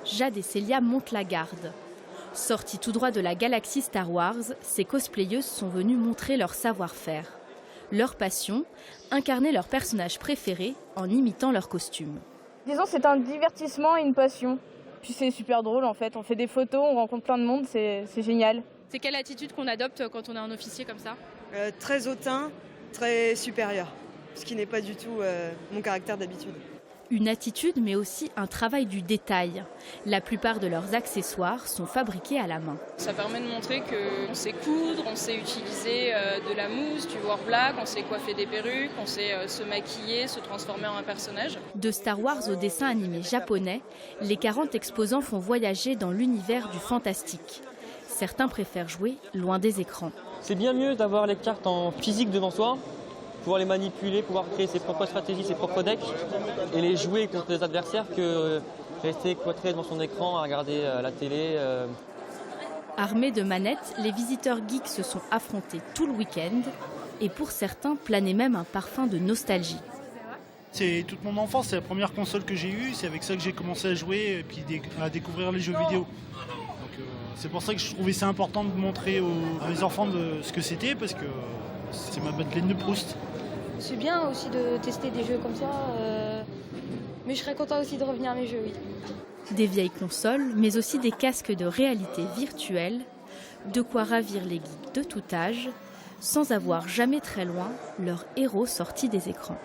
Jade et Célia montent la garde. Sorties tout droit de la galaxie Star Wars, ces cosplayeuses sont venues montrer leur savoir-faire. Leur passion, incarner leur personnage préféré en imitant leur costume. Disons, c'est un divertissement et une passion. Puis c'est super drôle en fait, on fait des photos, on rencontre plein de monde, c'est génial. C'est quelle attitude qu'on adopte quand on est un officier comme ça ? Très hautain, très supérieur, ce qui n'est pas du tout mon caractère d'habitude. Une attitude mais aussi un travail du détail. La plupart de leurs accessoires sont fabriqués à la main. Ça permet de montrer qu'on sait coudre, on sait utiliser de la mousse, du war black, on sait coiffer des perruques, on sait se maquiller, se transformer en un personnage. De Star Wars au dessin animé japonais, les 40 exposants font voyager dans l'univers du fantastique. Certains préfèrent jouer loin des écrans. C'est bien mieux d'avoir les cartes en physique devant soi, pouvoir les manipuler, pouvoir créer ses propres stratégies, ses propres decks et les jouer contre les adversaires que rester cloîtré devant son écran à regarder la télé. Armés de manettes, les visiteurs geeks se sont affrontés tout le week-end et pour certains planait même un parfum de nostalgie. C'est toute mon enfance, c'est la première console que j'ai eue, c'est avec ça que j'ai commencé à jouer et puis à découvrir les jeux vidéo. Donc, c'est pour ça que je trouvais ça important de montrer à mes enfants de ce que c'était parce que c'est ma Madeleine de Proust. C'est bien aussi de tester des jeux comme ça, mais je serais content aussi de revenir à mes jeux, oui. Des vieilles consoles, mais aussi des casques de réalité virtuelle, de quoi ravir les geeks de tout âge, sans avoir jamais très loin leur héros sorti des écrans.